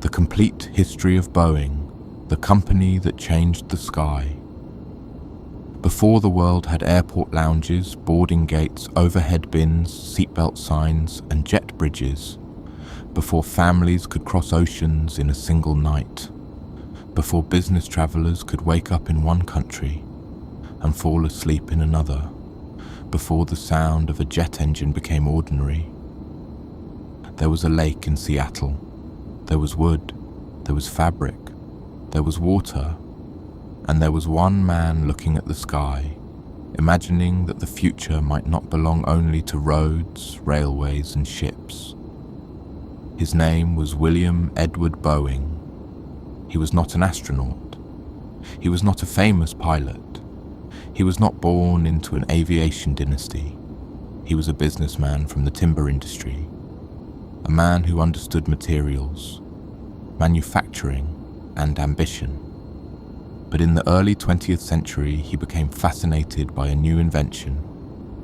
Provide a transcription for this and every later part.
The complete history of Boeing, the company that changed the sky. Before the world had airport lounges, boarding gates, overhead bins, seatbelt signs, and jet bridges, before families could cross oceans in a single night, before business travelers could wake up in one country and fall asleep in another, before the sound of a jet engine became ordinary. There was a lake in Seattle. There was wood. There was fabric. There was water. And there was one man looking at the sky, imagining that the future might not belong only to roads, railways, and ships. His name was William Edward Boeing. He was not an astronaut. He was not a famous pilot. He was not born into an aviation dynasty. He was a businessman from the timber industry, a man who understood materials, manufacturing, and ambition. But in the early 20th century, he became fascinated by a new invention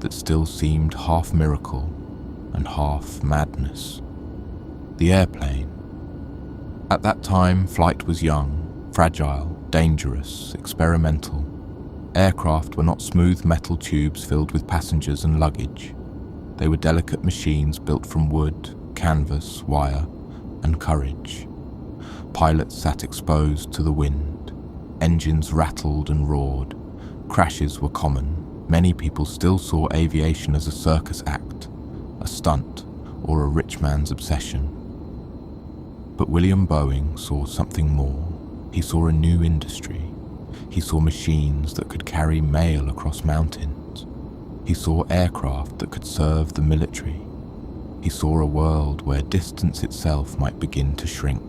that still seemed half miracle and half madness: the airplane. At that time, flight was young, fragile, dangerous, experimental. Aircraft were not smooth metal tubes filled with passengers and luggage. They were delicate machines built from wood, canvas, wire, and courage. Pilots sat exposed to the wind. Engines rattled and roared. Crashes were common. Many people still saw aviation as a circus act, a stunt, or a rich man's obsession. But William Boeing saw something more. He saw a new industry. He saw machines that could carry mail across mountains. He saw aircraft that could serve the military. He saw a world where distance itself might begin to shrink.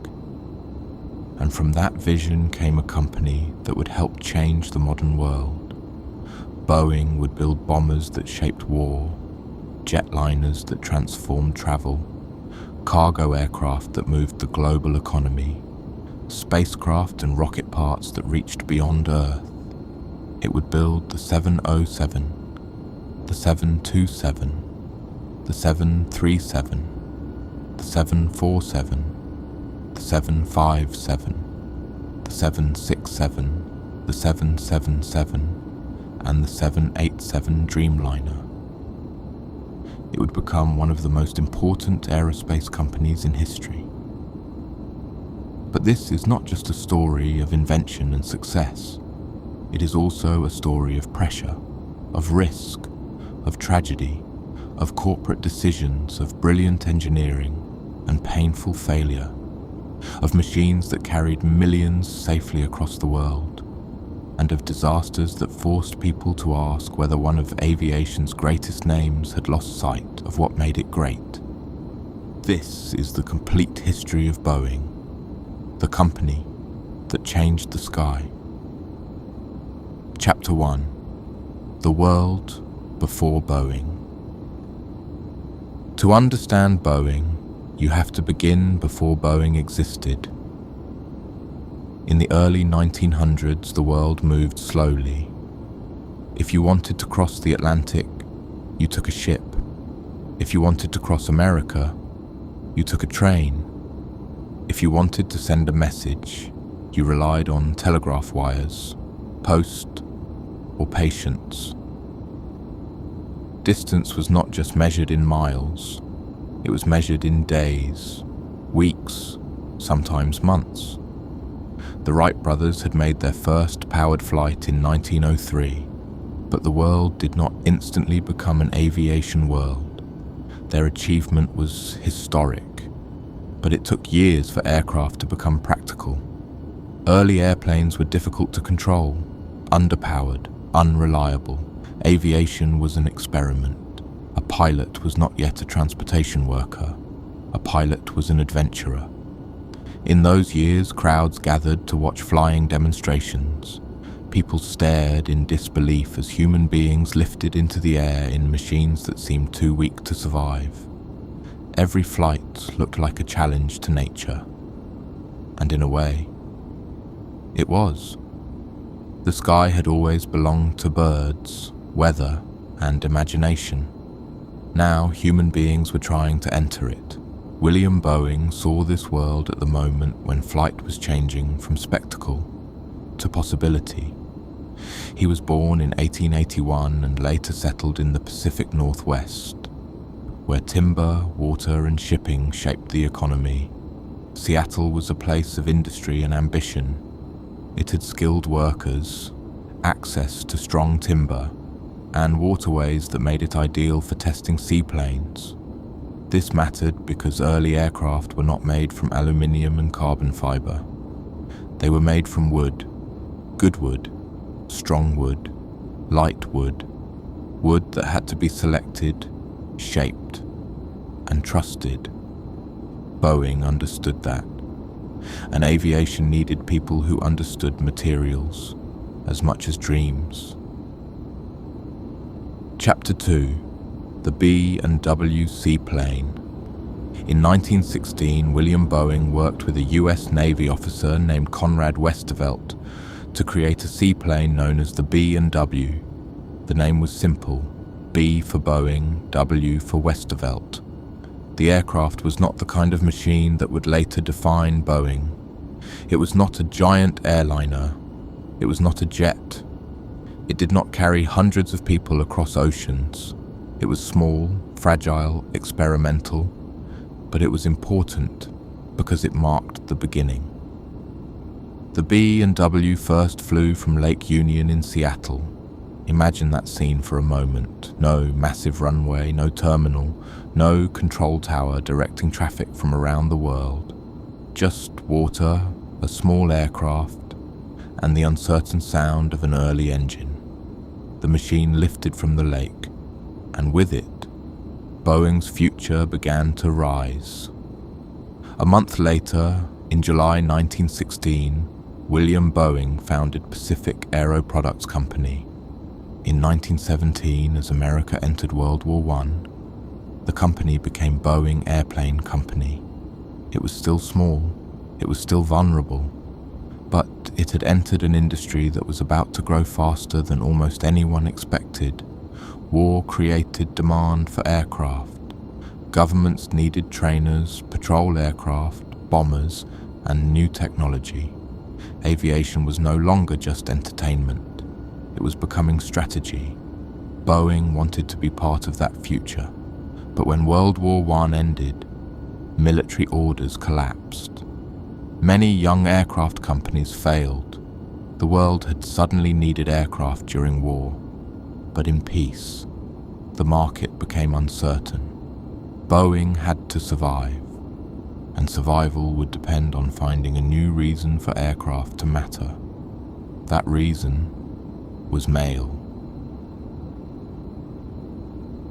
And from that vision came a company that would help change the modern world. Boeing would build bombers that shaped war, jetliners that transformed travel, cargo aircraft that moved the global economy, spacecraft and rocket parts that reached beyond Earth. It would build the 707, the 727, the 737, the 747, the 757, the 767, the 777, and the 787 Dreamliner. It would become one of the most important aerospace companies in history. But this is not just a story of invention and success. It is also a story of pressure, of risk, of tragedy, of corporate decisions, of brilliant engineering and painful failure, of machines that carried millions safely across the world, and of disasters that forced people to ask whether one of aviation's greatest names had lost sight of what made it great. This is the complete history of Boeing, the company that changed the sky. Chapter 1: The World Before Boeing. To understand Boeing, you have to begin before Boeing existed. In the early 1900s, the world moved slowly. If you wanted to cross the Atlantic, you took a ship. If you wanted to cross America, you took a train. If you wanted to send a message, you relied on telegraph wires, post, or patience. Distance was not just measured in miles. It was measured in days, weeks, sometimes months. The Wright brothers had made their first powered flight in 1903, but the world did not instantly become an aviation world. Their achievement was historic, but it took years for aircraft to become practical. Early airplanes were difficult to control, underpowered, unreliable. Aviation was an experiment. A pilot was not yet a transportation worker. A pilot was an adventurer. In those years, crowds gathered to watch flying demonstrations. People stared in disbelief as human beings lifted into the air in machines that seemed too weak to survive. Every flight looked like a challenge to nature. And in a way, it was. The sky had always belonged to birds, weather, and imagination. Now human beings were trying to enter it, William Boeing saw this world at the moment when flight was changing from spectacle to possibility. He was born in 1881 and later settled in the Pacific Northwest, where timber, water and shipping shaped the economy. Seattle was a place of industry and ambition. It had skilled workers, access to strong timber, and waterways that made it ideal for testing seaplanes. This mattered because early aircraft were not made from aluminium and carbon fiber. They were made from wood, good wood, strong wood, light wood, wood that had to be selected, shaped, and trusted. Boeing understood that, and aviation needed people who understood materials as much as dreams. Chapter 2. The B&W Seaplane. In 1916, William Boeing worked with a US Navy officer named Conrad Westervelt to create a seaplane known as the B&W. The name was simple, B for Boeing, W for Westervelt. The aircraft was not the kind of machine that would later define Boeing. It was not a giant airliner. It was not a jet. It did not carry hundreds of people across oceans. It was small, fragile, experimental, but it was important because it marked the beginning. The B&W first flew from Lake Union in Seattle. Imagine that scene for a moment. No massive runway, no terminal, no control tower directing traffic from around the world. Just water, a small aircraft, and the uncertain sound of an early engine. The machine lifted from the lake, and with it, Boeing's future began to rise. A month later, in July 1916, William Boeing founded Pacific Aero Products Company. In 1917, as America entered World War I, the company became Boeing Airplane Company. It was still small, it was still vulnerable, but it had entered an industry that was about to grow faster than almost anyone expected. War created demand for aircraft. Governments needed trainers, patrol aircraft, bombers, and new technology. Aviation was no longer just entertainment. It was becoming strategy. Boeing wanted to be part of that future. But when World War I ended, military orders collapsed. Many young aircraft companies failed. The world had suddenly needed aircraft during war. But in peace, the market became uncertain. Boeing had to survive, and survival would depend on finding a new reason for aircraft to matter. That reason was mail.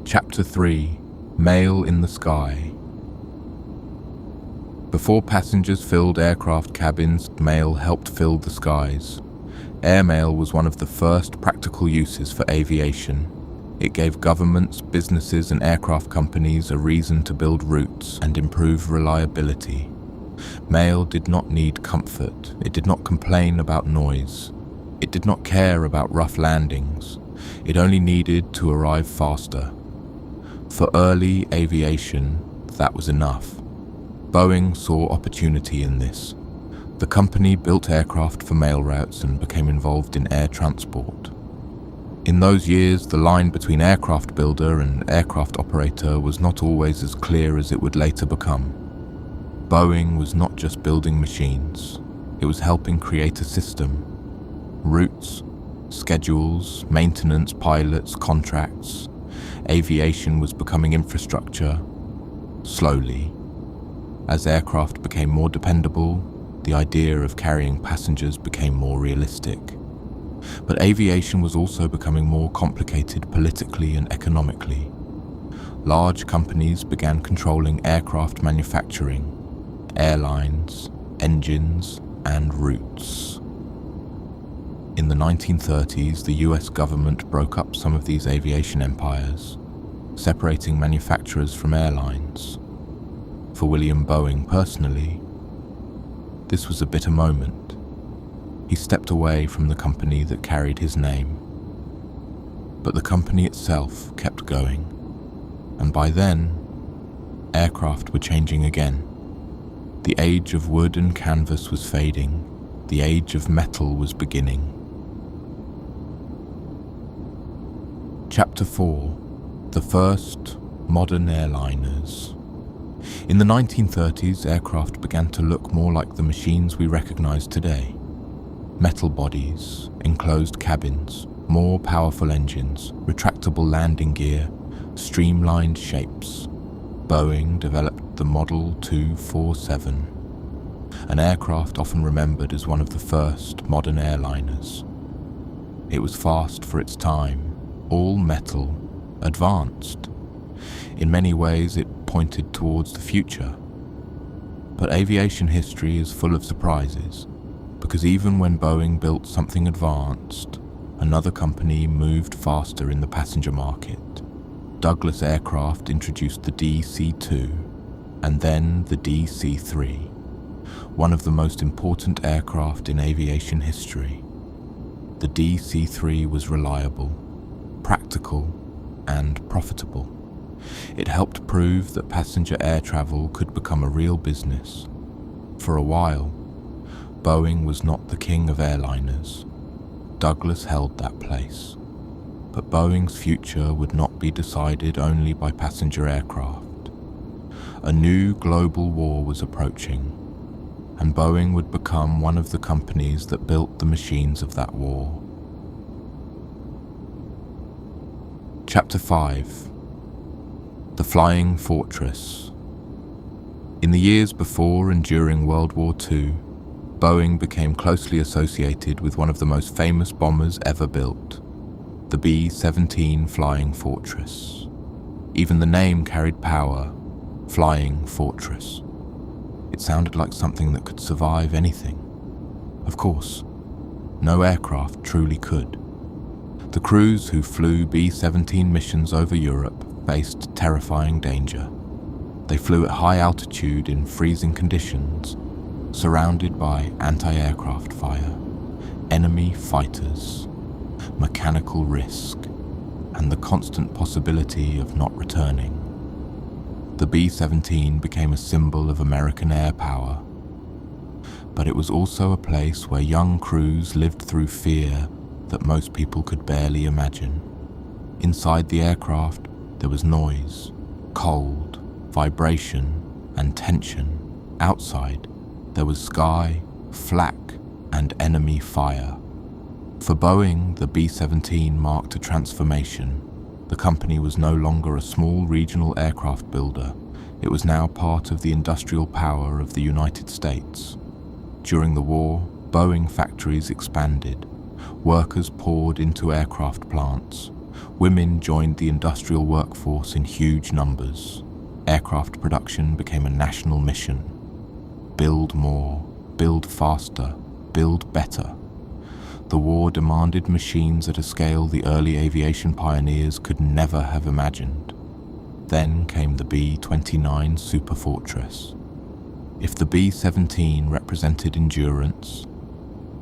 Chapter 3. Mail in the Sky. Before passengers filled aircraft cabins, mail helped fill the skies. Airmail was one of the first practical uses for aviation. It gave governments, businesses, and aircraft companies a reason to build routes and improve reliability. Mail did not need comfort. It did not complain about noise. It did not care about rough landings. It only needed to arrive faster. For early aviation, that was enough. Boeing saw opportunity in this. The company built aircraft for mail routes and became involved in air transport. In those years, the line between aircraft builder and aircraft operator was not always as clear as it would later become. Boeing was not just building machines. It was helping create a system. Routes, schedules, maintenance, pilots, contracts. Aviation was becoming infrastructure, slowly. As aircraft became more dependable, the idea of carrying passengers became more realistic. But aviation was also becoming more complicated politically and economically. Large companies began controlling aircraft manufacturing, airlines, engines, and routes. In the 1930s, the US government broke up some of these aviation empires, separating manufacturers from airlines. For William Boeing personally, this was a bitter moment. He stepped away from the company that carried his name. But the company itself kept going, and by then, aircraft were changing again. The age of wood and canvas was fading. The age of metal was beginning. Chapter 4. The first modern airliners. In the 1930s, aircraft began to look more like the machines we recognize today. Metal bodies, enclosed cabins, more powerful engines, retractable landing gear, streamlined shapes. Boeing developed the Model 247, an aircraft often remembered as one of the first modern airliners. It was fast for its time, all metal, advanced. In many ways, it pointed towards the future. But aviation history is full of surprises, because even when Boeing built something advanced, another company moved faster in the passenger market. Douglas Aircraft introduced the DC-2 and then the DC-3, one of the most important aircraft in aviation history. The DC-3 was reliable, practical, and profitable. It helped prove that passenger air travel could become a real business. For a while, Boeing was not the king of airliners. Douglas held that place. But Boeing's future would not be decided only by passenger aircraft. A new global war was approaching, and Boeing would become one of the companies that built the machines of that war. Chapter 5. The Flying Fortress. In the years before and during World War II, Boeing became closely associated with one of the most famous bombers ever built, the B-17 Flying Fortress. Even the name carried power, Flying Fortress. It sounded like something that could survive anything. Of course, no aircraft truly could. The crews who flew B-17 missions over Europe faced terrifying danger. They flew at high altitude in freezing conditions, surrounded by anti-aircraft fire, enemy fighters, mechanical risk, and the constant possibility of not returning. The B-17 became a symbol of American air power, but it was also a place where young crews lived through fear that most people could barely imagine. Inside the aircraft, there was noise, cold, vibration, and tension. Outside, there was sky, flak, and enemy fire. For Boeing, the B-17 marked a transformation. The company was no longer a small regional aircraft builder. It was now part of the industrial power of the United States. During the war, Boeing factories expanded. Workers poured into aircraft plants. Women joined the industrial workforce in huge numbers. Aircraft production became a national mission. Build more, build faster, build better. The war demanded machines at a scale the early aviation pioneers could never have imagined. Then came the B-29 Superfortress. If the B-17 represented endurance,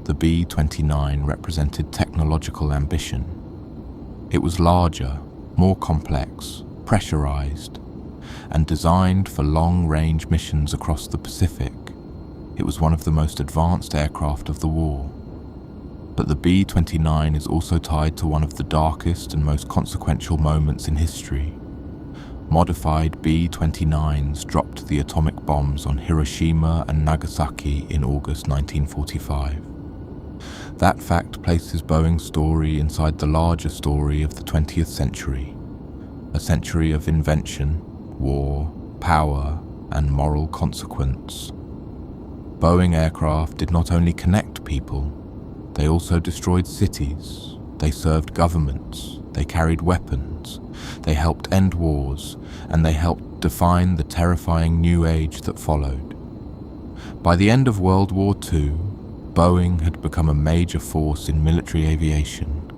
the B-29 represented technological ambition. It was larger, more complex, pressurized, and designed for long-range missions across the Pacific. It was one of the most advanced aircraft of the war. But the B-29 is also tied to one of the darkest and most consequential moments in history. Modified B-29s dropped the atomic bombs on Hiroshima and Nagasaki in August 1945. That fact places Boeing's story inside the larger story of the 20th century, a century of invention, war, power, and moral consequence. Boeing aircraft did not only connect people, they also destroyed cities, they served governments, they carried weapons, they helped end wars, and they helped define the terrifying new age that followed. By the end of World War II, Boeing had become a major force in military aviation,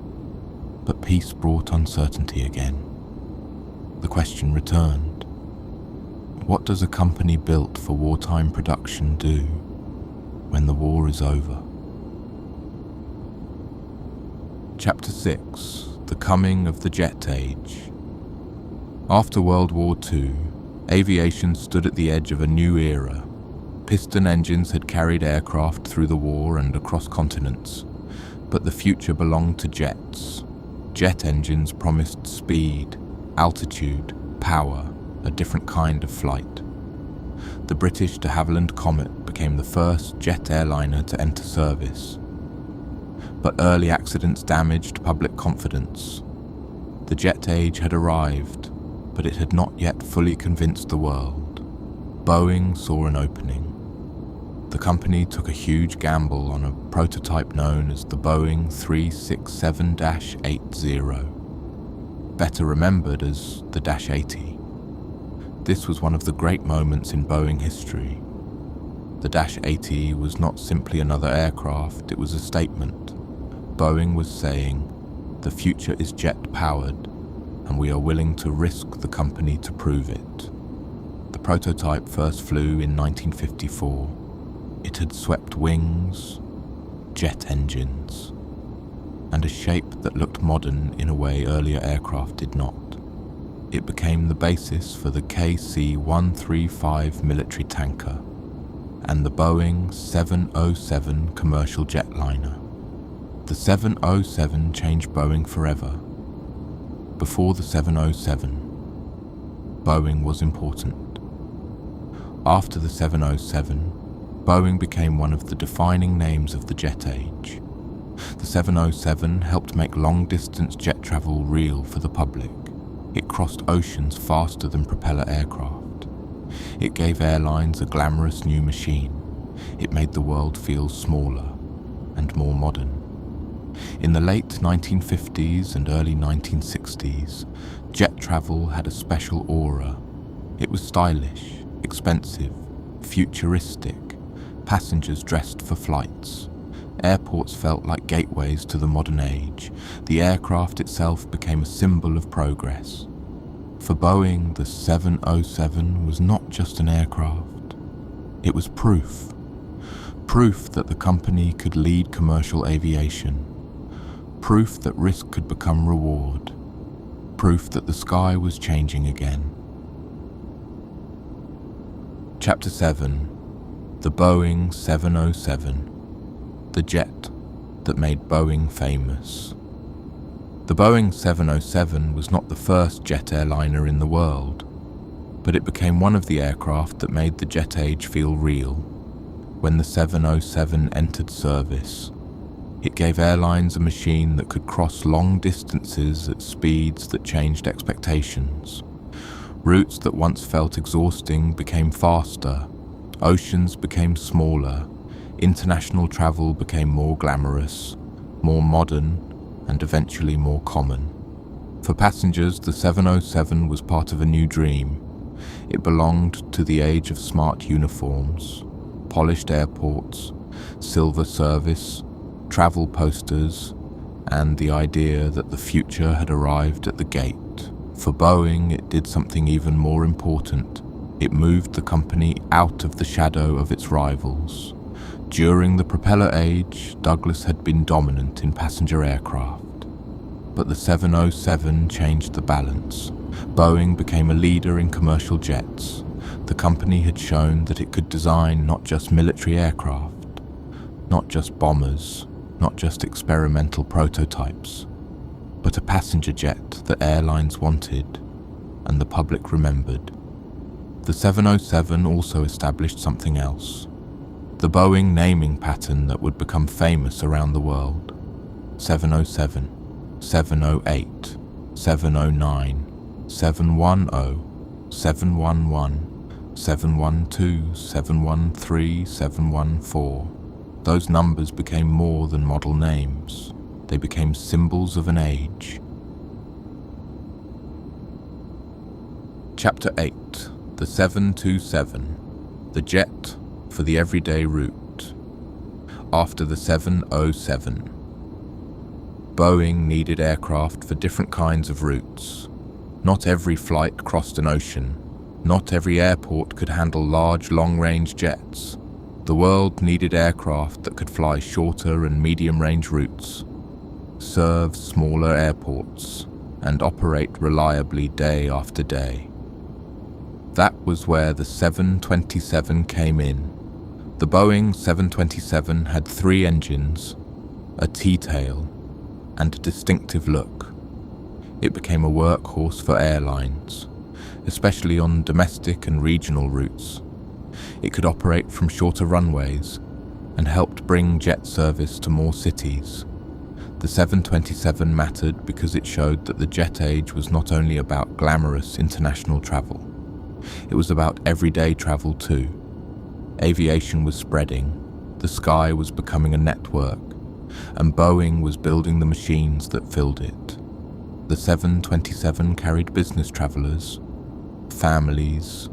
but peace brought uncertainty again. The question returned: what does a company built for wartime production do when the war is over? Chapter 6. The Coming of the Jet Age. After World War II, Aviation stood at the edge of a new era. Piston engines had carried aircraft through the war and across continents, but the future belonged to jets. Jet engines promised speed, altitude, power, a different kind of flight. The British de Havilland Comet became the first jet airliner to enter service. But early accidents damaged public confidence. The jet age had arrived, but it had not yet fully convinced the world. Boeing saw an opening. The company took a huge gamble on a prototype known as the Boeing 367-80, better remembered as the Dash 80. This was one of the great moments in Boeing history. The Dash 80 was not simply another aircraft, it was a statement. Boeing was saying, the future is jet-powered, and we are willing to risk the company to prove it. The prototype first flew in 1954. It had swept wings, jet engines, and a shape that looked modern in a way earlier aircraft did not. It became the basis for the KC-135 military tanker and the Boeing 707 commercial jetliner. The 707 changed Boeing forever. Before the 707, Boeing was important. After the 707, Boeing became one of the defining names of the jet age. The 707 helped make long-distance jet travel real for the public. It crossed oceans faster than propeller aircraft. It gave airlines a glamorous new machine. It made the world feel smaller and more modern. In the late 1950s and early 1960s, jet travel had a special aura. It was stylish, expensive, futuristic. Passengers dressed for flights. Airports felt like gateways to the modern age. The aircraft itself became a symbol of progress. For Boeing, the 707 was not just an aircraft. It was proof. Proof that the company could lead commercial aviation. Proof that risk could become reward. Proof that the sky was changing again. Chapter 7. The Boeing 707. The jet that made Boeing famous. The Boeing 707 was not the first jet airliner in the world, but it became one of the aircraft that made the jet age feel real. When the 707 entered service, it gave airlines a machine that could cross long distances at speeds that changed expectations. Routes that once felt exhausting became faster, oceans became smaller, international travel became more glamorous, more modern, and eventually more common. For passengers, the 707 was part of a new dream. It belonged to the age of smart uniforms, polished airports, silver service, travel posters, and the idea that the future had arrived at the gate. For Boeing, it did something even more important. It moved the company out of the shadow of its rivals. During the propeller age, Douglas had been dominant in passenger aircraft. But the 707 changed the balance. Boeing became a leader in commercial jets. The company had shown that it could design not just military aircraft, not just bombers, not just experimental prototypes, but a passenger jet that airlines wanted and the public remembered. The 707 also established something else. The Boeing naming pattern that would become famous around the world. 707, 708, 709, 710, 711, 712, 713, 714. Those numbers became more than model names. They became symbols of an age. Chapter 8. The 727. The jet for the everyday route. After the 707. Boeing needed aircraft for different kinds of routes. Not every flight crossed an ocean. Not every airport could handle large, long-range jets. The world needed aircraft that could fly shorter and medium-range routes, serve smaller airports, and operate reliably day after day. That was where the 727 came in. The Boeing 727 had 3 engines, a T-tail, and a distinctive look. It became a workhorse for airlines, especially on domestic and regional routes. It could operate from shorter runways and helped bring jet service to more cities. The 727 mattered because it showed that the jet age was not only about glamorous international travel. It was about everyday travel too. Aviation was spreading, the sky was becoming a network, and Boeing was building the machines that filled it. The 727 carried business travelers, families,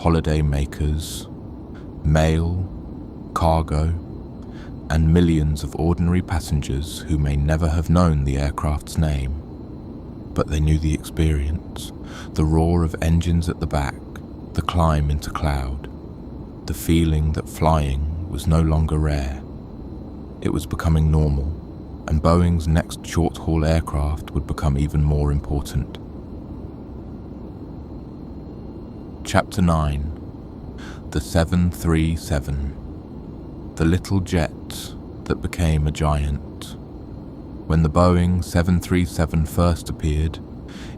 holiday makers, mail, cargo, and millions of ordinary passengers who may never have known the aircraft's name. But they knew the experience, the roar of engines at the back, the climb into cloud, the feeling that flying was no longer rare. It was becoming normal, and Boeing's next short-haul aircraft would become even more important. Chapter 9. The 737. The little jet that became a giant. When the Boeing 737 first appeared,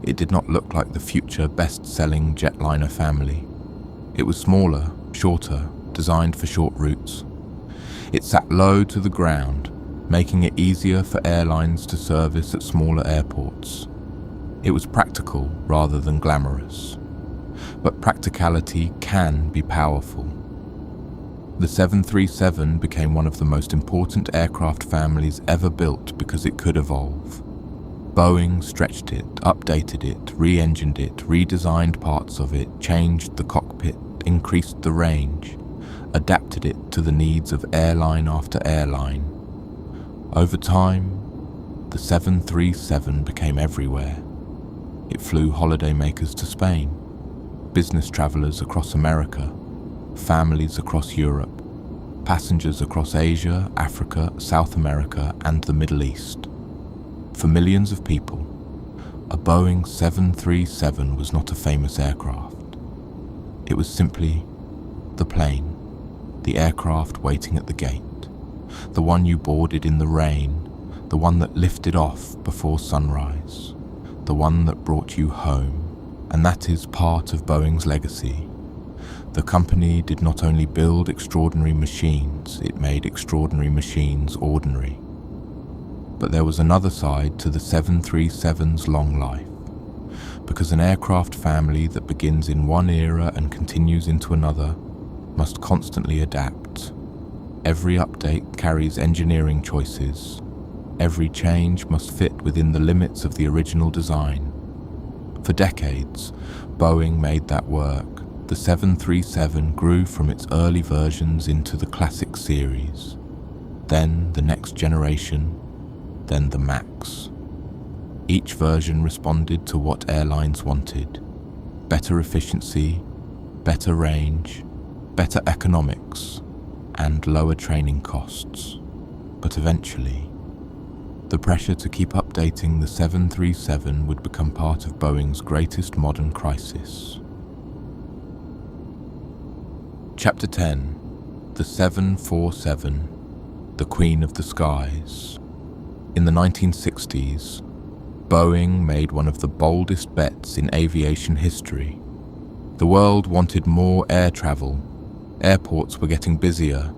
it did not look like the future best-selling jetliner family. It was smaller, shorter, designed for short routes. It sat low to the ground, making it easier for airlines to service at smaller airports. It was practical rather than glamorous. But practicality can be powerful. The 737 became one of the most important aircraft families ever built because it could evolve. Boeing stretched it, updated it, re-engined it, redesigned parts of it, changed the cockpit, increased the range, adapted it to the needs of airline after airline. Over time, the 737 became everywhere. It flew holidaymakers to Spain, business travelers across America, families across Europe, passengers across Asia, Africa, South America, and the Middle East. For millions of people, a Boeing 737 was not a famous aircraft. It was simply the plane, the aircraft waiting at the gate, the one you boarded in the rain, the one that lifted off before sunrise, the one that brought you home. And that is part of Boeing's legacy. The company did not only build extraordinary machines, it made extraordinary machines ordinary. But there was another side to the 737's long life. Because an aircraft family that begins in one era and continues into another must constantly adapt. Every update carries engineering choices. Every change must fit within the limits of the original design. For decades, Boeing made that work. The 737 grew from its early versions into the classic series, then the next generation, then the MAX. Each version responded to what airlines wanted: better efficiency, better range, better economics, and lower training costs. But eventually, the pressure to keep updating the 737 would become part of Boeing's greatest modern crisis. Chapter 10. The 747, the Queen of the Skies. In the 1960s, Boeing made one of the boldest bets in aviation history. The world wanted more air travel. Airports were getting busier.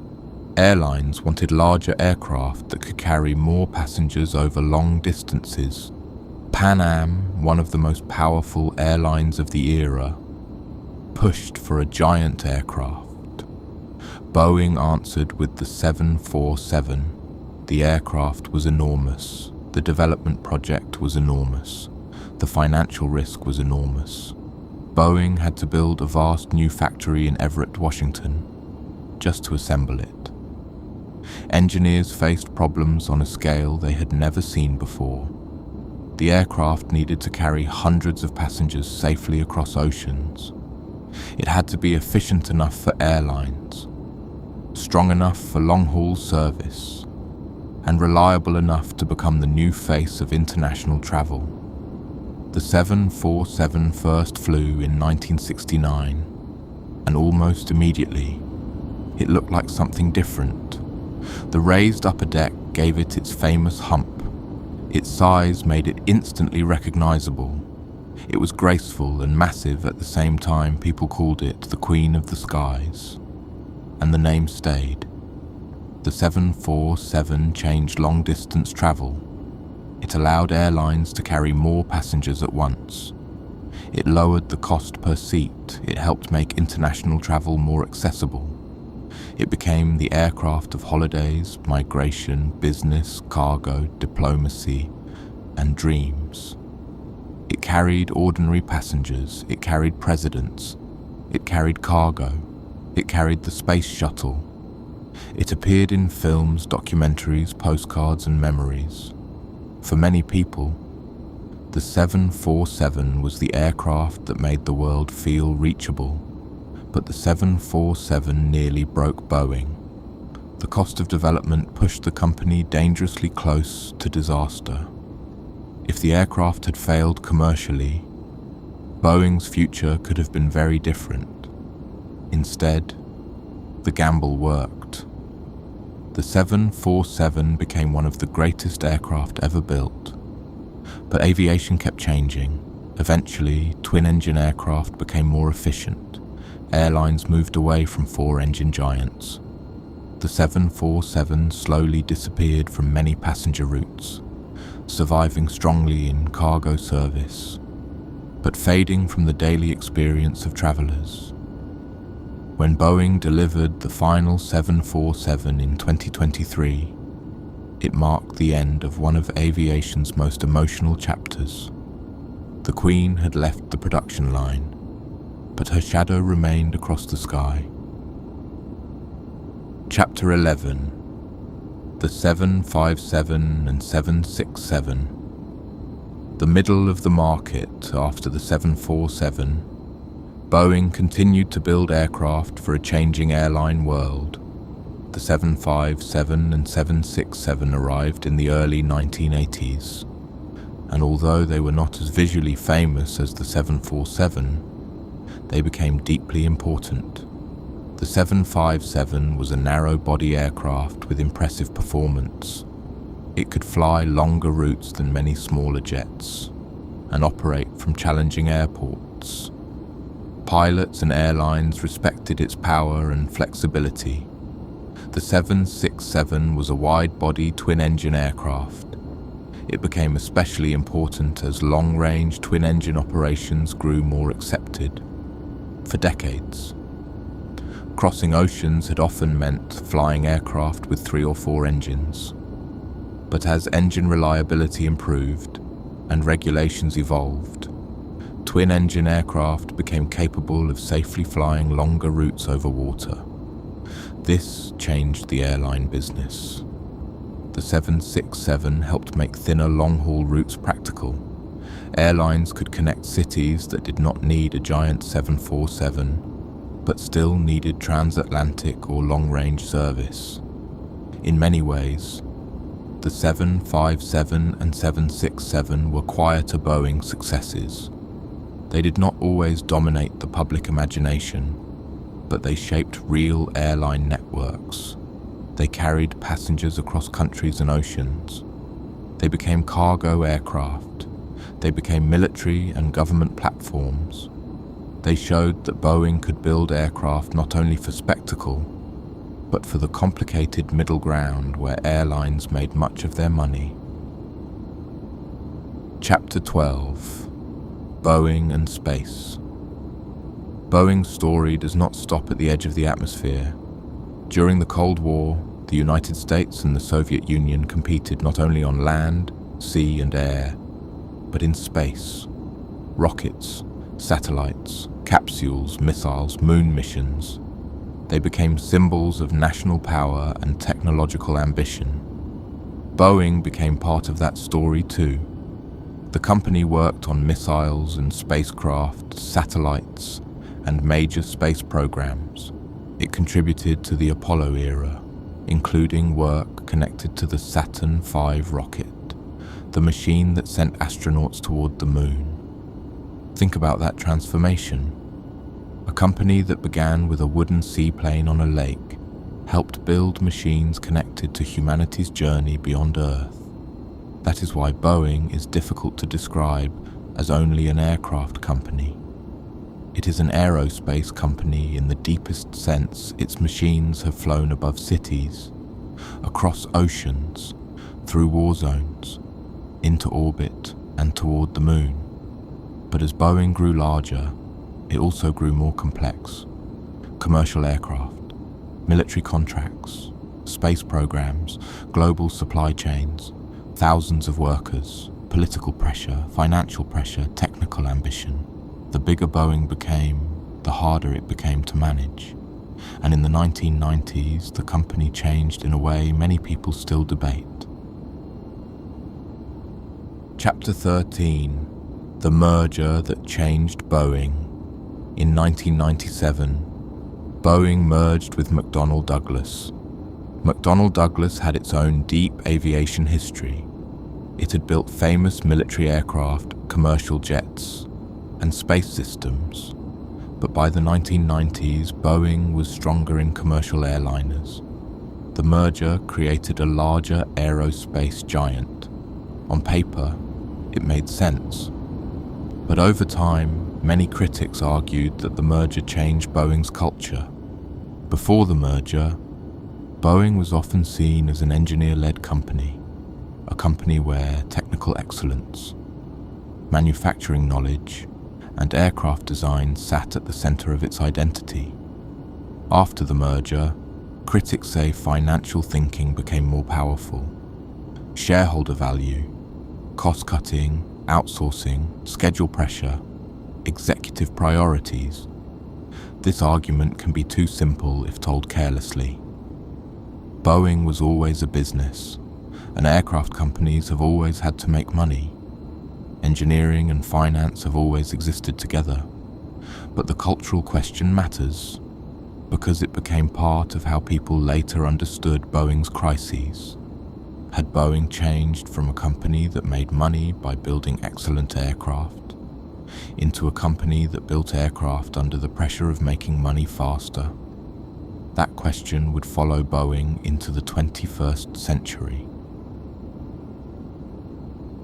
Airlines wanted larger aircraft that could carry more passengers over long distances. Pan Am, one of the most powerful airlines of the era, pushed for a giant aircraft. Boeing answered with the 747. The aircraft was enormous. The development project was enormous. The financial risk was enormous. Boeing had to build a vast new factory in Everett, Washington, just to assemble it. Engineers faced problems on a scale they had never seen before. The aircraft needed to carry hundreds of passengers safely across oceans. It had to be efficient enough for airlines, strong enough for long-haul service, and reliable enough to become the new face of international travel. The The 747 first flew in 1969, and almost immediately, it looked like something different. The raised upper deck gave it its famous hump. Its size made it instantly recognizable. It was graceful and massive at the same time. People called it the Queen of the Skies, and the name stayed. The 747 changed long-distance travel. It allowed airlines to carry more passengers at once. It lowered the cost per seat. It helped make international travel more accessible. It became the aircraft of holidays, migration, business, cargo, diplomacy, and dreams. It carried ordinary passengers. It carried presidents. It carried cargo. It carried the space shuttle. It appeared in films, documentaries, postcards, and memories. For many people, the 747 was the aircraft that made the world feel reachable. But the 747 nearly broke Boeing. The cost of development pushed the company dangerously close to disaster. If the aircraft had failed commercially, Boeing's future could have been very different. Instead, the gamble worked. The 747 became one of the greatest aircraft ever built. But aviation kept changing. Eventually, twin-engine aircraft became more efficient. Airlines moved away from four-engine giants. The 747 slowly disappeared from many passenger routes, surviving strongly in cargo service, but fading from the daily experience of travelers. When Boeing delivered the final 747 in 2023, it marked the end of one of aviation's most emotional chapters. The Queen had left the production line, but her shadow remained across the sky. Chapter 11. The 757 and 767. The middle of the market after the 747, Boeing continued to build aircraft for a changing airline world. The 757 and 767 arrived in the early 1980s, and although they were not as visually famous as the 747, they became deeply important. The 757 was a narrow-body aircraft with impressive performance. It could fly longer routes than many smaller jets and operate from challenging airports. Pilots and airlines respected its power and flexibility. The 767 was a wide-body twin-engine aircraft. It became especially important as long-range twin-engine operations grew more accepted. For decades, crossing oceans had often meant flying aircraft with 3 or 4 engines. But as engine reliability improved and regulations evolved, twin-engine aircraft became capable of safely flying longer routes over water. This changed the airline business. The 767 helped make thinner long-haul routes practical. Airlines could connect cities that did not need a giant 747, but still needed transatlantic or long-range service. In many ways, the 757 and 767 were quieter Boeing successes. They did not always dominate the public imagination, but they shaped real airline networks. They carried passengers across countries and oceans. They became cargo aircraft. They became military and government platforms. They showed that Boeing could build aircraft not only for spectacle, but for the complicated middle ground where airlines made much of their money. Chapter 12. Boeing and Space. Boeing's story does not stop at the edge of the atmosphere. During the Cold War, the United States and the Soviet Union competed not only on land, sea, and air, but in space. Rockets, satellites, capsules, missiles, moon missions. They became symbols of national power and technological ambition. Boeing became part of that story too. The company worked on missiles and spacecraft, satellites, and major space programs. It contributed to the Apollo era, including work connected to the Saturn V rocket, the machine that sent astronauts toward the moon. Think about that transformation. A company that began with a wooden seaplane on a lake helped build machines connected to humanity's journey beyond Earth. That is why Boeing is difficult to describe as only an aircraft company. It is an aerospace company in the deepest sense. Its machines have flown above cities, across oceans, through war zones, into orbit and toward the moon. But as Boeing grew larger, it also grew more complex. Commercial aircraft, military contracts, space programs, global supply chains, thousands of workers, political pressure, financial pressure, technical ambition. The bigger Boeing became, the harder it became to manage. And in the 1990s, the company changed in a way many people still debate. Chapter 13. The merger that changed Boeing. In 1997, Boeing merged with McDonnell Douglas. McDonnell Douglas had its own deep aviation history. It had built famous military aircraft, commercial jets, and space systems. But by the 1990s, Boeing was stronger in commercial airliners. The merger created a larger aerospace giant. On paper, it made sense. But over time, many critics argued that the merger changed Boeing's culture. Before the merger, Boeing was often seen as an engineer-led company, a company where technical excellence, manufacturing knowledge, and aircraft design sat at the center of its identity. After the merger, critics say financial thinking became more powerful. Shareholder value, cost-cutting, outsourcing, schedule pressure, executive priorities. This argument can be too simple if told carelessly. Boeing was always a business, and aircraft companies have always had to make money. Engineering and finance have always existed together. But the cultural question matters, because it became part of how people later understood Boeing's crises. Had Boeing changed from a company that made money by building excellent aircraft into a company that built aircraft under the pressure of making money faster? That question would follow Boeing into the 21st century.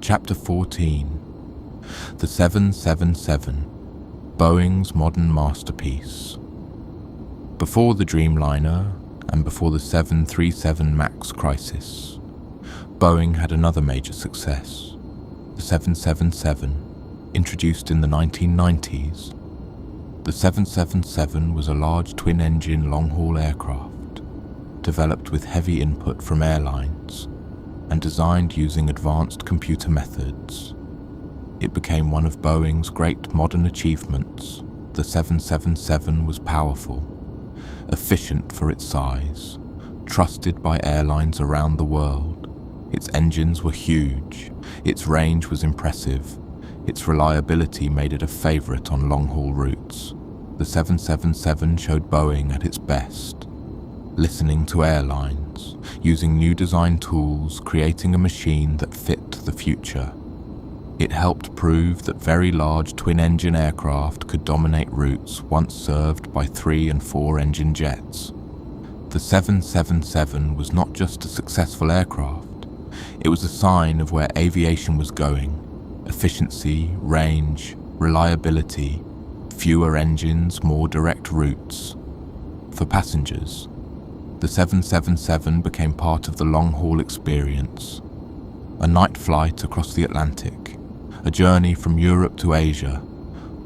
Chapter 14. The 777, Boeing's modern masterpiece. Before the Dreamliner and before the 737 MAX crisis, Boeing had another major success, the 777, introduced in the 1990s. The 777 was a large twin-engine long-haul aircraft, developed with heavy input from airlines and designed using advanced computer methods. It became one of Boeing's great modern achievements. The 777 was powerful, efficient for its size, trusted by airlines around the world. Its engines were huge, its range was impressive, its reliability made it a favorite on long-haul routes. The 777 showed Boeing at its best, listening to airlines, using new design tools, creating a machine that fit the future. It helped prove that very large twin-engine aircraft could dominate routes once served by 3- and 4-engine jets. The 777 was not just a successful aircraft, it was a sign of where aviation was going: efficiency, range, reliability, fewer engines, more direct routes. For passengers, the 777 became part of the long-haul experience. A night flight across the Atlantic, a journey from Europe to Asia,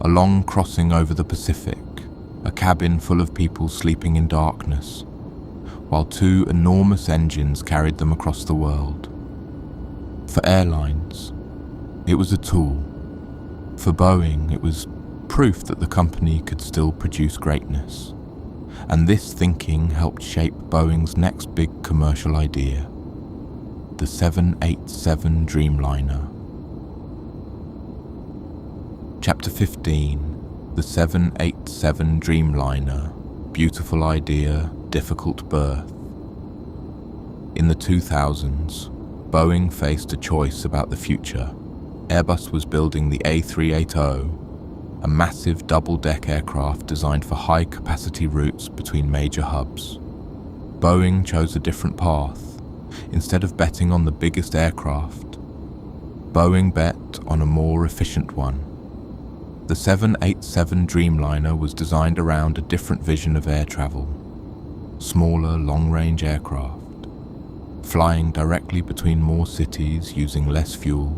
a long crossing over the Pacific, a cabin full of people sleeping in darkness, while 2 enormous engines carried them across the world. For airlines, it was a tool. For Boeing, it was proof that the company could still produce greatness. And this thinking helped shape Boeing's next big commercial idea, the 787 Dreamliner. Chapter 15. The 787 Dreamliner, beautiful idea, difficult birth. In the 2000s, Boeing faced a choice about the future. Airbus was building the A380, a massive double-deck aircraft designed for high-capacity routes between major hubs. Boeing chose a different path. Instead of betting on the biggest aircraft, Boeing bet on a more efficient one. The 787 Dreamliner was designed around a different vision of air travel. Smaller, long-range aircraft, flying directly between more cities using less fuel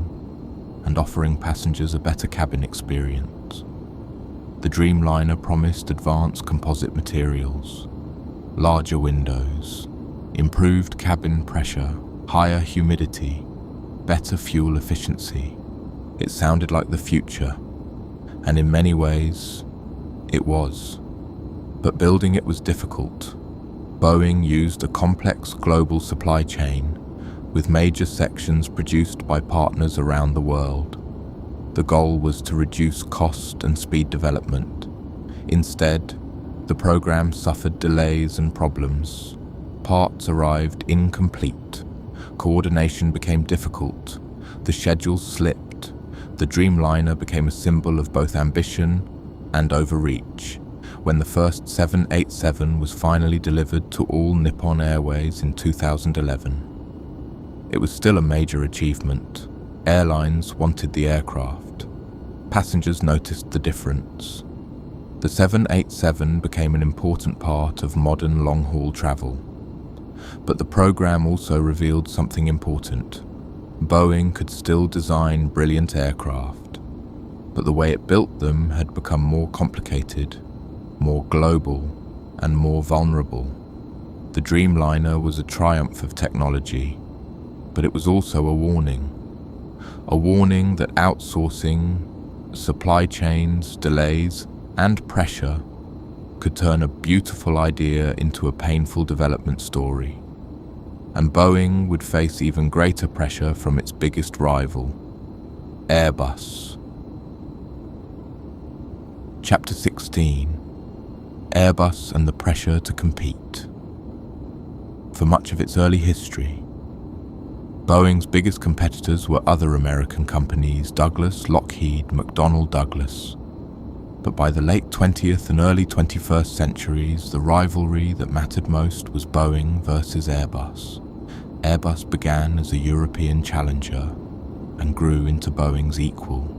and offering passengers a better cabin experience. The Dreamliner promised advanced composite materials, larger windows, improved cabin pressure, higher humidity, better fuel efficiency. It sounded like the future, and in many ways, it was. But building it was difficult. Boeing used a complex global supply chain with major sections produced by partners around the world. The goal was to reduce cost and speed development. Instead, the program suffered delays and problems. Parts arrived incomplete. Coordination became difficult. The schedules slipped. The Dreamliner became a symbol of both ambition and overreach. When the first 787 was finally delivered to all Nippon Airways in 2011. It was still a major achievement. Airlines wanted the aircraft. Passengers noticed the difference. The 787 became an important part of modern long-haul travel. But the program also revealed something important. Boeing could still design brilliant aircraft, but the way it built them had become more complicated, more global, and more vulnerable. The Dreamliner was a triumph of technology, but it was also a warning that outsourcing, supply chains, delays, and pressure could turn a beautiful idea into a painful development story. And Boeing would face even greater pressure from its biggest rival, Airbus. Chapter 16. Airbus and the pressure to compete. For much of its early history, Boeing's biggest competitors were other American companies, Douglas, Lockheed, McDonnell Douglas. But by the late 20th and early 21st centuries, the rivalry that mattered most was Boeing versus Airbus. Airbus began as a European challenger and grew into Boeing's equal.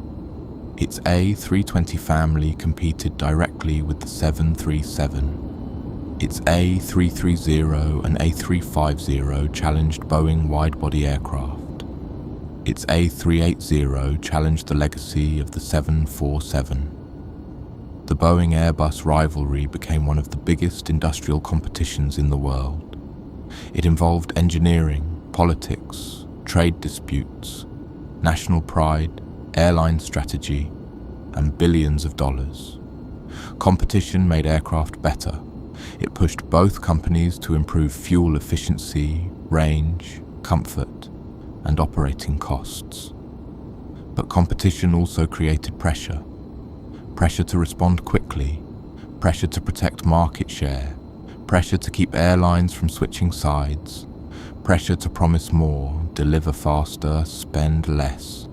Its A320 family competed directly with the 737. Its A330 and A350 challenged Boeing wide-body aircraft. Its A380 challenged the legacy of the 747. The Boeing-Airbus rivalry became one of the biggest industrial competitions in the world. It involved engineering, politics, trade disputes, national pride, airline strategy, and billions of dollars. Competition made aircraft better. It pushed both companies to improve fuel efficiency, range, comfort, and operating costs. But competition also created pressure. Pressure to respond quickly, pressure to protect market share, pressure to keep airlines from switching sides, pressure to promise more, deliver faster, spend less.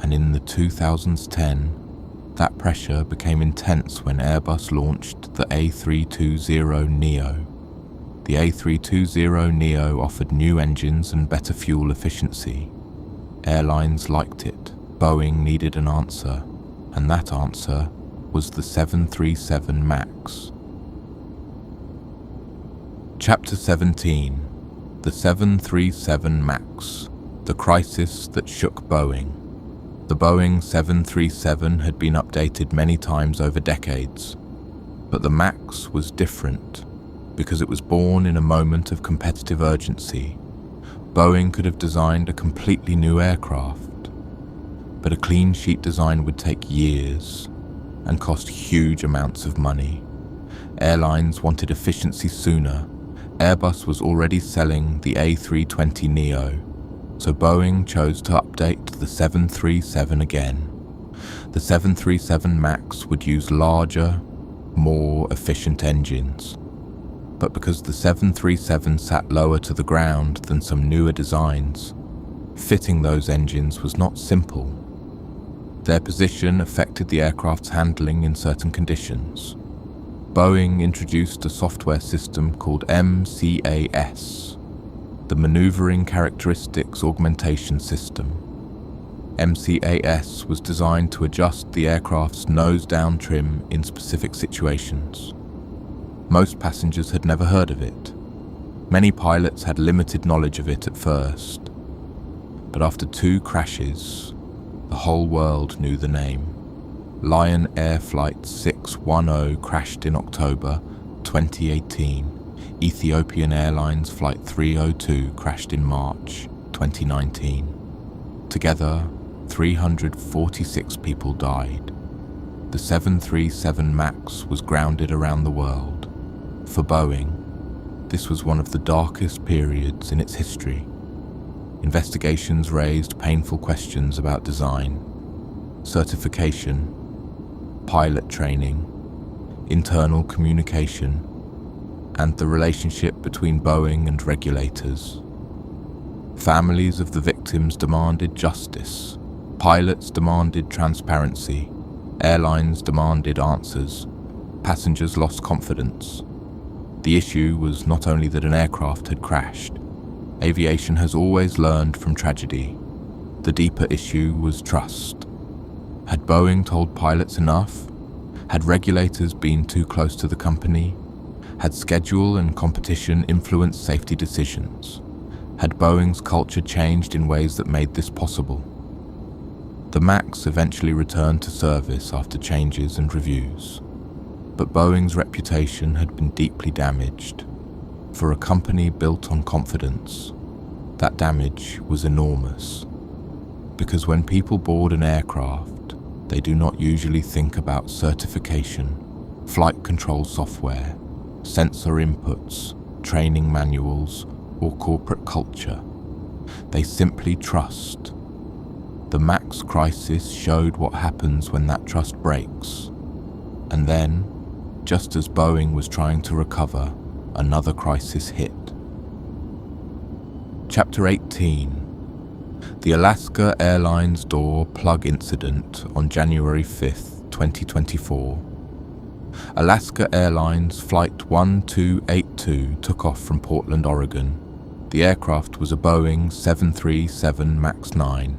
And in the 2010s, that pressure became intense when Airbus launched the A320neo. The A320neo offered new engines and better fuel efficiency. Airlines liked it. Boeing needed an answer, and that answer was the 737 MAX. Chapter 17. The 737 MAX, the crisis that shook Boeing. The Boeing 737 had been updated many times over decades, but the MAX was different because it was born in a moment of competitive urgency. Boeing could have designed a completely new aircraft, but a clean sheet design would take years and cost huge amounts of money. Airlines wanted efficiency sooner. Airbus was already selling the A320neo, so Boeing chose to update the 737 again. The 737 MAX would use larger, more efficient engines. But because the 737 sat lower to the ground than some newer designs, fitting those engines was not simple. Their position affected the aircraft's handling in certain conditions. Boeing introduced a software system called MCAS, the Maneuvering Characteristics Augmentation System. MCAS was designed to adjust the aircraft's nose-down trim in specific situations. Most passengers had never heard of it. Many pilots had limited knowledge of it at first. But after 2 crashes, the whole world knew the name. Lion Air Flight 610 crashed in October 2018. Ethiopian Airlines Flight 302 crashed in March 2019. Together, 346 people died. The 737 MAX was grounded around the world. For Boeing, this was one of the darkest periods in its history. Investigations raised painful questions about design, certification, pilot training, internal communication, and the relationship between Boeing and regulators. Families of the victims demanded justice. Pilots demanded transparency. Airlines demanded answers. Passengers lost confidence. The issue was not only that an aircraft had crashed. Aviation has always learned from tragedy. The deeper issue was trust. Had Boeing told pilots enough? Had regulators been too close to the company? Had schedule and competition influenced safety decisions? Had Boeing's culture changed in ways that made this possible? The MAX eventually returned to service after changes and reviews. But Boeing's reputation had been deeply damaged. For a company built on confidence, that damage was enormous. Because when people board an aircraft, they do not usually think about certification, flight control software, sensor inputs, training manuals, or corporate culture. They simply trust. The MAX crisis showed what happens when that trust breaks. And then, just as Boeing was trying to recover, another crisis hit. Chapter 18. The Alaska Airlines door plug incident on January 5, 2024. Alaska Airlines Flight 1282 took off from Portland, Oregon. The aircraft was a Boeing 737 MAX 9.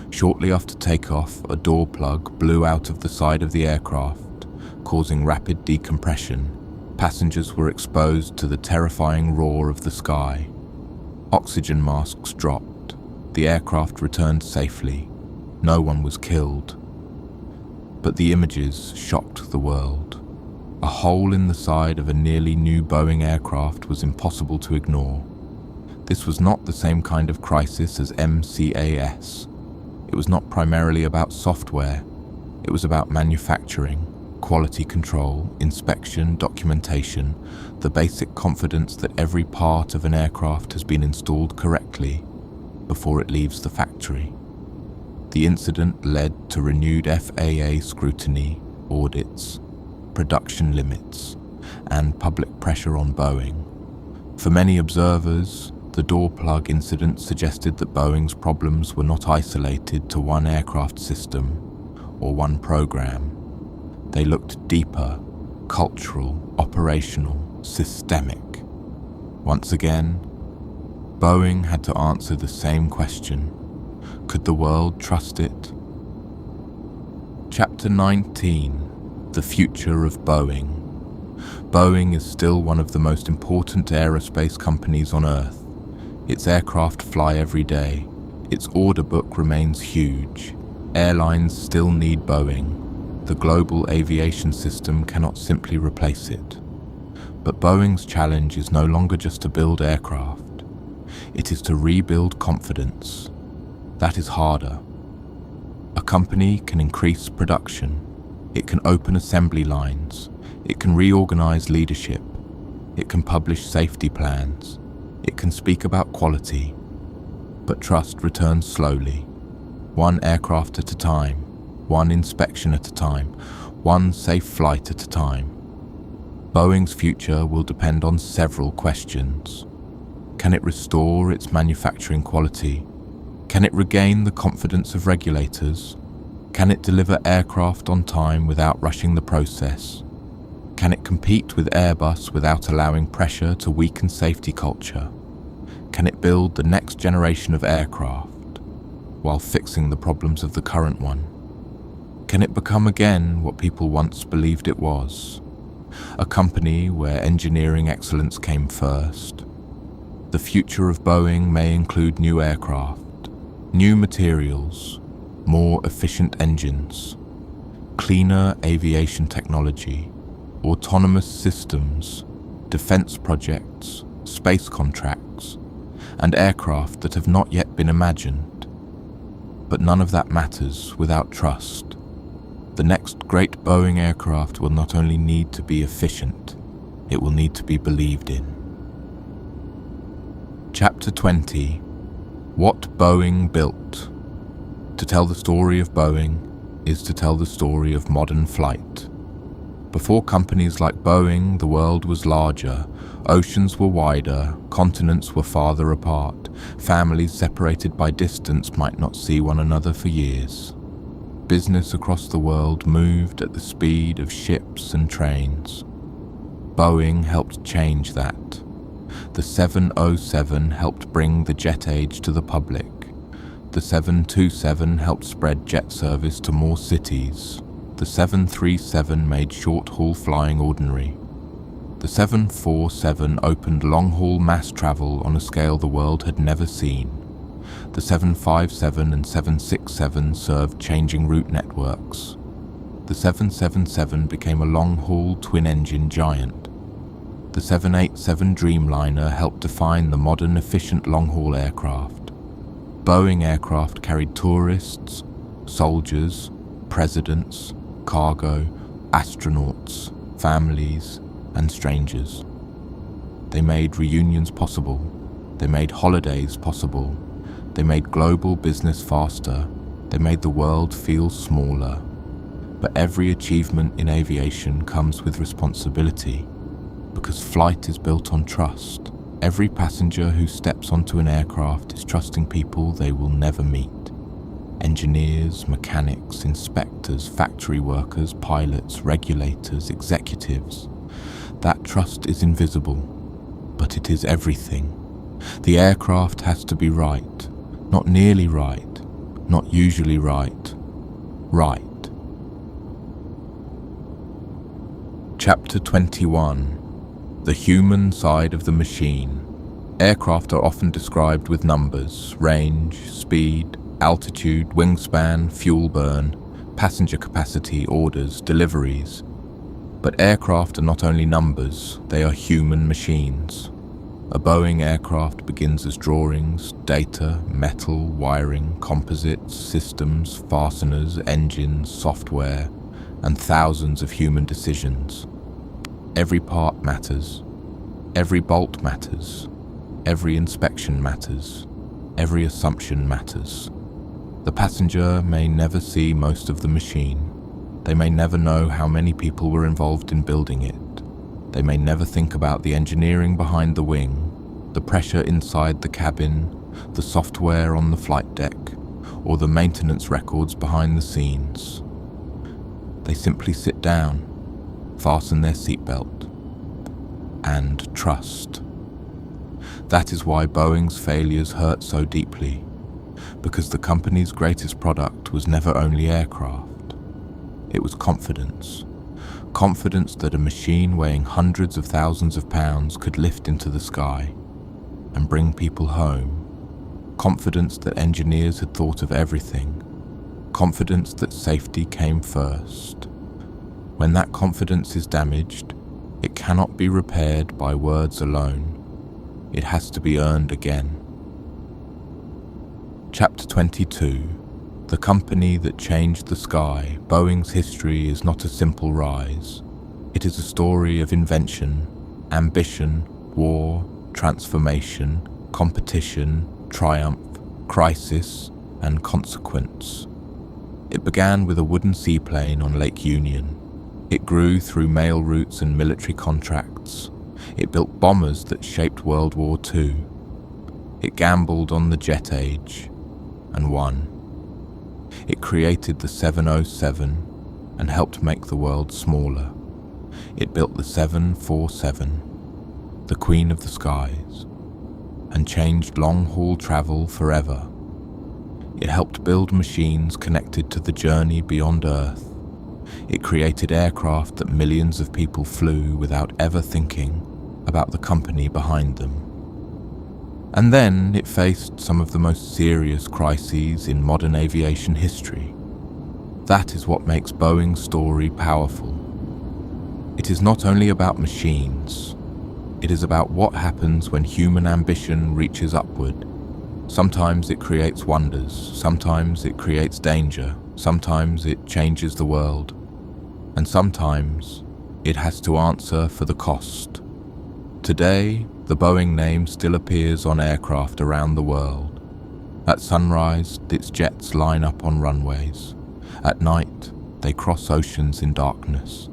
Shortly after takeoff, a door plug blew out of the side of the aircraft, causing rapid decompression. Passengers were exposed to the terrifying roar of the sky. Oxygen masks dropped. The aircraft returned safely. No one was killed. But the images shocked the world. A hole in the side of a nearly new Boeing aircraft was impossible to ignore. This was not the same kind of crisis as MCAS. It was not primarily about software. It was about manufacturing, quality control, inspection, documentation, the basic confidence that every part of an aircraft has been installed correctly before it leaves the factory. The incident led to renewed FAA scrutiny, audits, production limits, and public pressure on Boeing. For many observers, the door plug incident suggested that Boeing's problems were not isolated to one aircraft system or one program. They looked deeper, cultural, operational, systemic. Once again, Boeing had to answer the same question. Could the world trust it? Chapter 19. The Future of Boeing. Boeing is still one of the most important aerospace companies on Earth. Its aircraft fly every day. Its order book remains huge. Airlines still need Boeing. The global aviation system cannot simply replace it. But Boeing's challenge is no longer just to build aircraft. It is to rebuild confidence. That is harder. A company can increase production. It can open assembly lines. It can reorganize leadership. It can publish safety plans. It can speak about quality. But trust returns slowly. One aircraft at a time. One inspection at a time. One safe flight at a time. Boeing's future will depend on several questions. Can it restore its manufacturing quality? Can it regain the confidence of regulators? Can it deliver aircraft on time without rushing the process? Can it compete with Airbus without allowing pressure to weaken safety culture? Can it build the next generation of aircraft while fixing the problems of the current one? Can it become again what people once believed it was? A company where engineering excellence came first. The future of Boeing may include new aircraft, new materials, more efficient engines, cleaner aviation technology, autonomous systems, defense projects, space contracts, and aircraft that have not yet been imagined. But none of that matters without trust. The next great Boeing aircraft will not only need to be efficient, it will need to be believed in. Chapter 20. What Boeing Built. To tell the story of Boeing is to tell the story of modern flight. Before companies like Boeing, the world was larger, oceans were wider, continents were farther apart, families separated by distance might not see one another for years. Business across the world moved at the speed of ships and trains. Boeing helped change that. The 707 helped bring the jet age to the public. The 727 helped spread jet service to more cities. The 737 made short-haul flying ordinary. The 747 opened long-haul mass travel on a scale the world had never seen. The 757 and 767 served changing route networks. The 777 became a long-haul twin-engine giant. The 787 Dreamliner helped define the modern efficient long-haul aircraft. Boeing aircraft carried tourists, soldiers, presidents, cargo, astronauts, families, and strangers. They made reunions possible. They made holidays possible. They made global business faster. They made the world feel smaller. But every achievement in aviation comes with responsibility, because flight is built on trust. Every passenger who steps onto an aircraft is trusting people they will never meet. Engineers, mechanics, inspectors, factory workers, pilots, regulators, executives. That trust is invisible, but it is everything. The aircraft has to be right, not nearly right, not usually right, right. Chapter 21. The human side of the machine. Aircraft are often described with numbers, range, speed, altitude, wingspan, fuel burn, passenger capacity, orders, deliveries. But aircraft are not only numbers, they are human machines. A Boeing aircraft begins as drawings, data, metal, wiring, composites, systems, fasteners, engines, software, and thousands of human decisions. Every part matters. Every bolt matters. Every inspection matters. Every assumption matters. The passenger may never see most of the machine. They may never know how many people were involved in building it. They may never think about the engineering behind the wing, the pressure inside the cabin, the software on the flight deck, or the maintenance records behind the scenes. They simply sit down, fasten their seatbelt, and trust. That is why Boeing's failures hurt so deeply, because the company's greatest product was never only aircraft. It was confidence. Confidence that a machine weighing hundreds of thousands of pounds could lift into the sky and bring people home. Confidence that engineers had thought of everything. Confidence that safety came first. When that confidence is damaged, it cannot be repaired by words alone. It has to be earned again. Chapter 22. The company that changed the sky. Boeing's history is not a simple rise. It is a story of invention, ambition, war, transformation, competition, triumph, crisis, and consequence. It began with a wooden seaplane on Lake Union. It grew through mail routes and military contracts. It built bombers that shaped World War II. It gambled on the jet age and won. It created the 707 and helped make the world smaller. It built the 747, the queen of the skies, and changed long-haul travel forever. It helped build machines connected to the journey beyond Earth. It created aircraft that millions of people flew without ever thinking about the company behind them. And then it faced some of the most serious crises in modern aviation history. That is what makes Boeing's story powerful. It is not only about machines, it is about what happens when human ambition reaches upward. Sometimes it creates wonders, sometimes it creates danger, sometimes it changes the world, and sometimes it has to answer for the cost. Today, the Boeing name still appears on aircraft around the world. At sunrise, its jets line up on runways. At night, they cross oceans in darkness.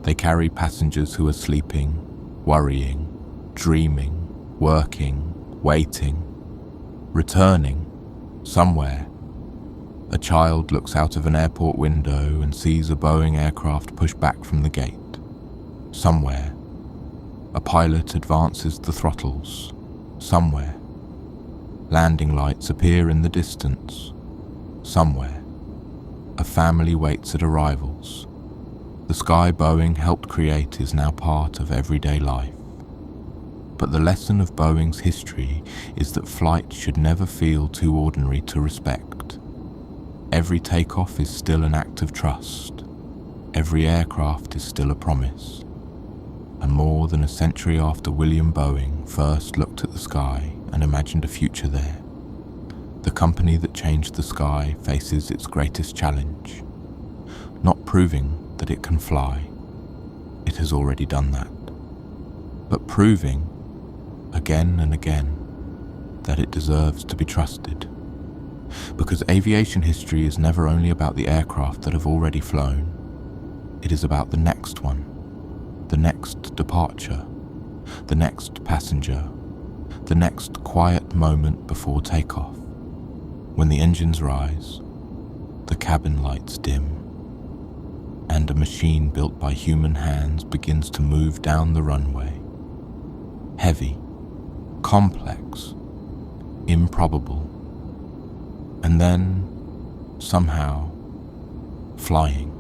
They carry passengers who are sleeping, worrying, dreaming, working, waiting, returning, somewhere. A child looks out of an airport window and sees a Boeing aircraft push back from the gate. Somewhere. A pilot advances the throttles. Somewhere. Landing lights appear in the distance. Somewhere. A family waits at arrivals. The sky Boeing helped create is now part of everyday life. But the lesson of Boeing's history is that flight should never feel too ordinary to respect. Every takeoff is still an act of trust. Every aircraft is still a promise. And more than a century after William Boeing first looked at the sky and imagined a future there, the company that changed the sky faces its greatest challenge. Not proving that it can fly. It has already done that. But proving, again and again, that it deserves to be trusted. Because aviation history is never only about the aircraft that have already flown. It is about the next one, the next departure, the next passenger, the next quiet moment before takeoff. When the engines rise, the cabin lights dim, and a machine built by human hands begins to move down the runway. Heavy, complex, improbable, and then, somehow, flying.